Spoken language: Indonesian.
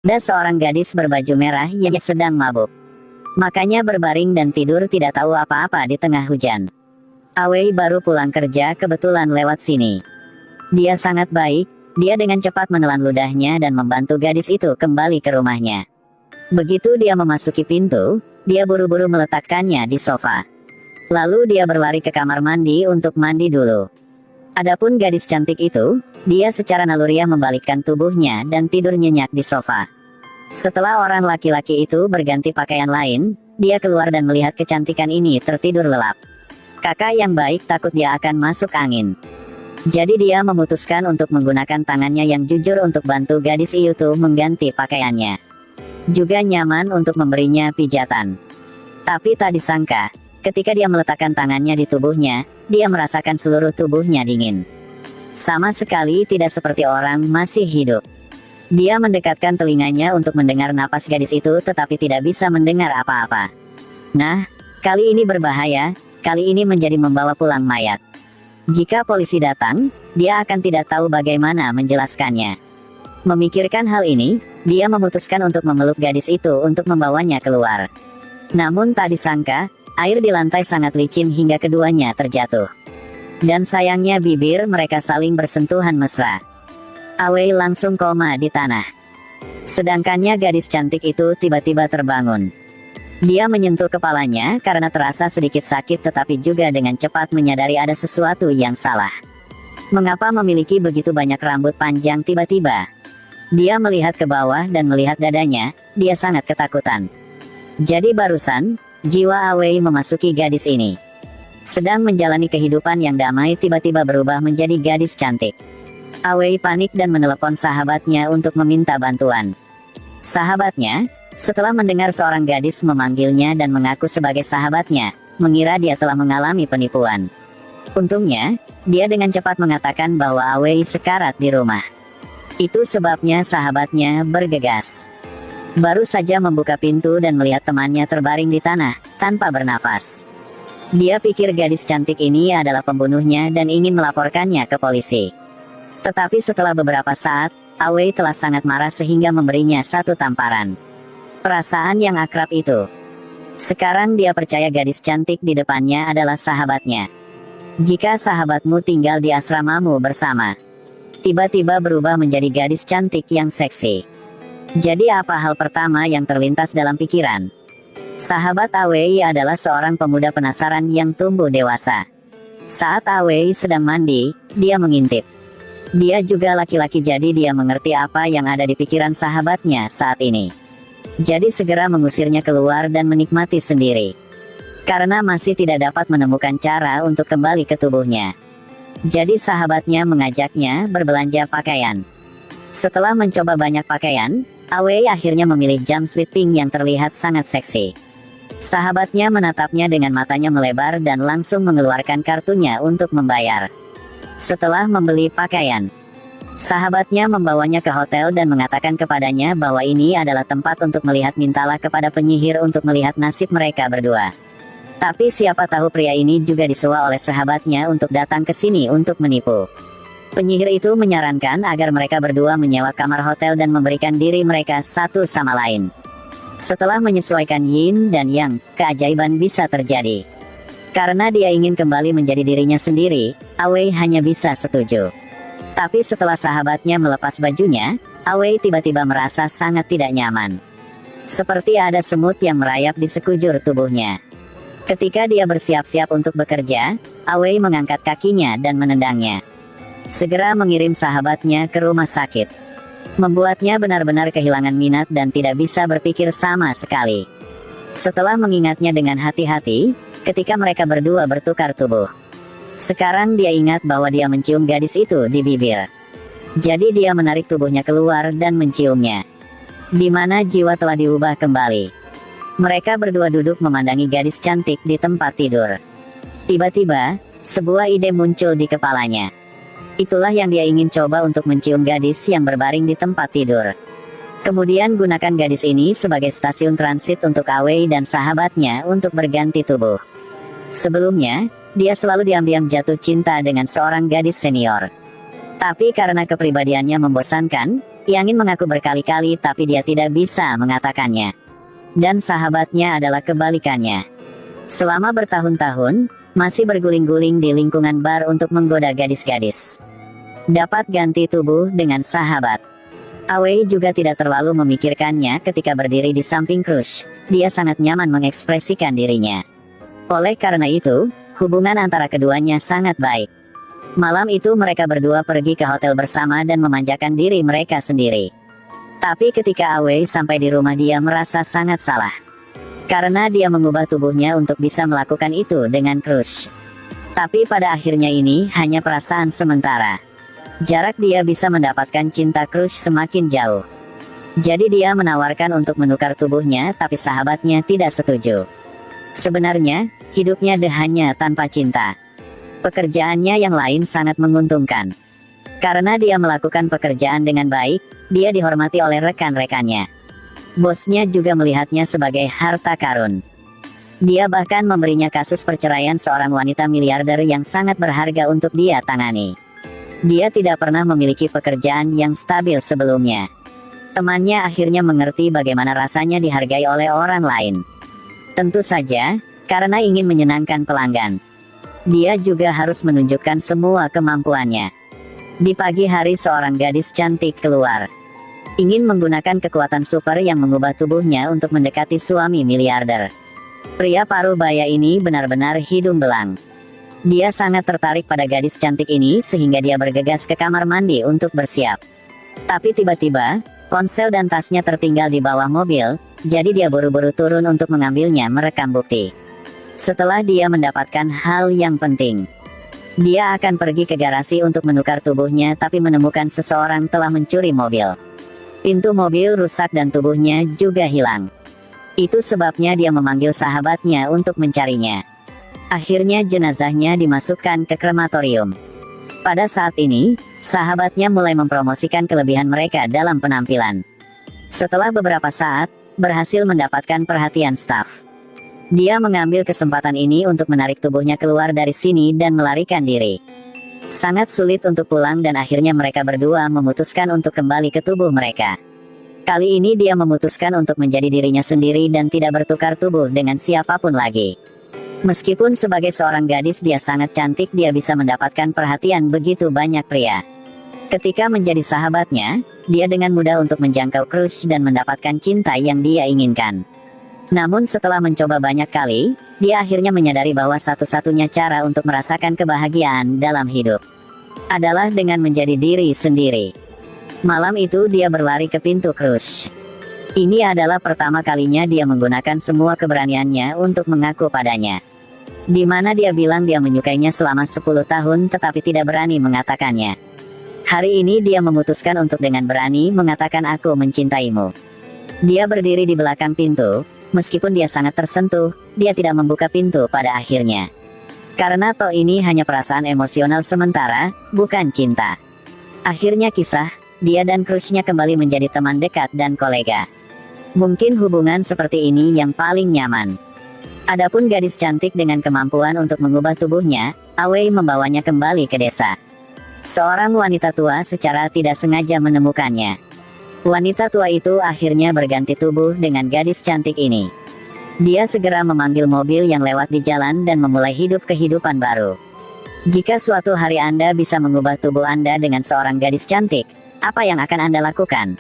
Ada seorang gadis berbaju merah yang sedang mabuk. Makanya berbaring dan tidur tidak tahu apa-apa di tengah hujan. Awei baru pulang kerja kebetulan lewat sini. Dia sangat baik, dia dengan cepat menelan ludahnya dan membantu gadis itu kembali ke rumahnya. Begitu dia memasuki pintu, dia buru-buru meletakkannya di sofa. Lalu dia berlari ke kamar mandi untuk mandi dulu. Adapun gadis cantik itu, dia secara naluriah membalikkan tubuhnya dan tidur nyenyak di sofa. Setelah orang laki-laki itu berganti pakaian lain, dia keluar dan melihat kecantikan ini tertidur lelap. Kakak yang baik takut dia akan masuk angin. Jadi dia memutuskan untuk menggunakan tangannya yang jujur untuk bantu gadis itu mengganti pakaiannya. Juga nyaman untuk memberinya pijatan. Tapi tak disangka, ketika dia meletakkan tangannya di tubuhnya, dia merasakan seluruh tubuhnya dingin. Sama sekali tidak seperti orang masih hidup. Dia mendekatkan telinganya untuk mendengar napas gadis itu tetapi tidak bisa mendengar apa-apa. Nah, kali ini berbahaya, kali ini menjadi membawa pulang mayat. Jika polisi datang, dia akan tidak tahu bagaimana menjelaskannya. Memikirkan hal ini, dia memutuskan untuk memeluk gadis itu untuk membawanya keluar. Namun tak disangka, air di lantai sangat licin hingga keduanya terjatuh. Dan sayangnya bibir mereka saling bersentuhan mesra. Awei langsung koma di tanah. Sedangkannya gadis cantik itu tiba-tiba terbangun. Dia menyentuh kepalanya karena terasa sedikit sakit tetapi juga dengan cepat menyadari ada sesuatu yang salah. Mengapa memiliki begitu banyak rambut panjang tiba-tiba? Dia melihat ke bawah dan melihat dadanya, dia sangat ketakutan. Jadi barusan, jiwa Awei memasuki gadis ini. Sedang menjalani kehidupan yang damai tiba-tiba berubah menjadi gadis cantik. Awei panik dan menelepon sahabatnya untuk meminta bantuan. Sahabatnya, setelah mendengar seorang gadis memanggilnya dan mengaku sebagai sahabatnya, mengira dia telah mengalami penipuan. Untungnya, dia dengan cepat mengatakan bahwa Awei sekarat di rumah. Itu sebabnya sahabatnya bergegas. Baru saja membuka pintu dan melihat temannya terbaring di tanah, tanpa bernafas. Dia pikir gadis cantik ini adalah pembunuhnya dan ingin melaporkannya ke polisi. Tetapi setelah beberapa saat, Awei telah sangat marah sehingga memberinya satu tamparan. Perasaan yang akrab itu. Sekarang dia percaya gadis cantik di depannya adalah sahabatnya. Jika sahabatmu tinggal di asramamu bersama, tiba-tiba berubah menjadi gadis cantik yang seksi. Jadi apa hal pertama yang terlintas dalam pikiran? Sahabat Awei adalah seorang pemuda penasaran yang tumbuh dewasa. Saat Awei sedang mandi, dia mengintip. Dia juga laki-laki jadi dia mengerti apa yang ada di pikiran sahabatnya saat ini. Jadi segera mengusirnya keluar dan menikmati sendiri. Karena masih tidak dapat menemukan cara untuk kembali ke tubuhnya. Jadi sahabatnya mengajaknya berbelanja pakaian. Setelah mencoba banyak pakaian, Awei akhirnya memilih jumpsuit pink yang terlihat sangat seksi. Sahabatnya menatapnya dengan matanya melebar dan langsung mengeluarkan kartunya untuk membayar. Setelah membeli pakaian, sahabatnya membawanya ke hotel dan mengatakan kepadanya bahwa ini adalah tempat untuk melihat mintalah kepada penyihir untuk melihat nasib mereka berdua. Tapi siapa tahu pria ini juga disewa oleh sahabatnya untuk datang ke sini untuk menipu. Penyihir itu menyarankan agar mereka berdua menyewa kamar hotel dan memberikan diri mereka satu sama lain. Setelah menyesuaikan yin dan yang, keajaiban bisa terjadi. Karena dia ingin kembali menjadi dirinya sendiri, Awei hanya bisa setuju. Tapi setelah sahabatnya melepas bajunya, Awei tiba-tiba merasa sangat tidak nyaman. Seperti ada semut yang merayap di sekujur tubuhnya. Ketika dia bersiap-siap untuk bekerja, Awei mengangkat kakinya dan menendangnya. Segera mengirim sahabatnya ke rumah sakit. Membuatnya benar-benar kehilangan minat dan tidak bisa berpikir sama sekali. Setelah mengingatnya dengan hati-hati, ketika mereka berdua bertukar tubuh. Sekarang dia ingat bahwa dia mencium gadis itu di bibir. Jadi dia menarik tubuhnya keluar dan menciumnya. Di mana jiwa telah diubah kembali. Mereka berdua duduk memandangi gadis cantik di tempat tidur. Tiba-tiba, sebuah ide muncul di kepalanya. Itulah yang dia ingin coba untuk mencium gadis yang berbaring di tempat tidur. Kemudian gunakan gadis ini sebagai stasiun transit untuk Awei dan sahabatnya untuk berganti tubuh. Sebelumnya, dia selalu diam-diam jatuh cinta dengan seorang gadis senior. Tapi karena kepribadiannya membosankan, Yangin mengaku berkali-kali tapi dia tidak bisa mengatakannya. Dan sahabatnya adalah kebalikannya. Selama bertahun-tahun, masih berguling-guling di lingkungan bar untuk menggoda gadis-gadis. Dapat ganti tubuh dengan sahabat. Awei juga tidak terlalu memikirkannya ketika berdiri di samping Crush. Dia sangat nyaman mengekspresikan dirinya. Oleh karena itu, hubungan antara keduanya sangat baik. Malam itu mereka berdua pergi ke hotel bersama dan memanjakan diri mereka sendiri. Tapi ketika Awei sampai di rumah dia merasa sangat salah. Karena dia mengubah tubuhnya untuk bisa melakukan itu dengan Crush. Tapi pada akhirnya ini hanya perasaan sementara. Jarak dia bisa mendapatkan cinta Crush semakin jauh. Jadi dia menawarkan untuk menukar tubuhnya tapi sahabatnya tidak setuju. Sebenarnya, hidupnya hanya tanpa cinta. Pekerjaannya yang lain sangat menguntungkan. Karena dia melakukan pekerjaan dengan baik, dia dihormati oleh rekan-rekannya. Bosnya juga melihatnya sebagai harta karun. Dia bahkan memberinya kasus perceraian seorang wanita miliarder yang sangat berharga untuk dia tangani. Dia tidak pernah memiliki pekerjaan yang stabil sebelumnya. Temannya akhirnya mengerti bagaimana rasanya dihargai oleh orang lain. Tentu saja, karena ingin menyenangkan pelanggan. Dia juga harus menunjukkan semua kemampuannya. Di pagi hari seorang gadis cantik keluar. Ingin menggunakan kekuatan super yang mengubah tubuhnya untuk mendekati suami miliarder. Pria paruh baya ini benar-benar hidung belang. Dia sangat tertarik pada gadis cantik ini sehingga dia bergegas ke kamar mandi untuk bersiap. Tapi tiba-tiba, ponsel dan tasnya tertinggal di bawah mobil, jadi dia buru-buru turun untuk mengambilnya merekam bukti. Setelah dia mendapatkan hal yang penting, dia akan pergi ke garasi untuk menukar tubuhnya tapi menemukan seseorang telah mencuri mobil. Pintu mobil rusak dan tubuhnya juga hilang. Itu sebabnya dia memanggil sahabatnya untuk mencarinya. Akhirnya jenazahnya dimasukkan ke krematorium. Pada saat ini, sahabatnya mulai mempromosikan kelebihan mereka dalam penampilan. Setelah beberapa saat, berhasil mendapatkan perhatian staf. Dia mengambil kesempatan ini untuk menarik tubuhnya keluar dari sini dan melarikan diri. Sangat sulit untuk pulang dan akhirnya mereka berdua memutuskan untuk kembali ke tubuh mereka. Kali ini dia memutuskan untuk menjadi dirinya sendiri dan tidak bertukar tubuh dengan siapapun lagi. Meskipun sebagai seorang gadis dia sangat cantik, dia bisa mendapatkan perhatian begitu banyak pria. Ketika menjadi sahabatnya, dia dengan mudah untuk menjangkau Crush dan mendapatkan cinta yang dia inginkan. Namun setelah mencoba banyak kali, dia akhirnya menyadari bahwa satu-satunya cara untuk merasakan kebahagiaan dalam hidup adalah dengan menjadi diri sendiri. Malam itu dia berlari ke pintu Crush. Ini adalah pertama kalinya dia menggunakan semua keberaniannya untuk mengaku padanya. Di mana dia bilang dia menyukainya selama 10 tahun tetapi tidak berani mengatakannya. Hari ini dia memutuskan untuk dengan berani mengatakan aku mencintaimu. Dia berdiri di belakang pintu, meskipun dia sangat tersentuh, dia tidak membuka pintu pada akhirnya. Karena toh ini hanya perasaan emosional sementara, bukan cinta. Akhirnya kisah, dia dan Crushnya kembali menjadi teman dekat dan kolega. Mungkin hubungan seperti ini yang paling nyaman. Adapun gadis cantik dengan kemampuan untuk mengubah tubuhnya, Awei membawanya kembali ke desa. Seorang wanita tua secara tidak sengaja menemukannya. Wanita tua itu akhirnya berganti tubuh dengan gadis cantik ini. Dia segera memanggil mobil yang lewat di jalan dan memulai hidup kehidupan baru. Jika suatu hari Anda bisa mengubah tubuh Anda dengan seorang gadis cantik, apa yang akan Anda lakukan?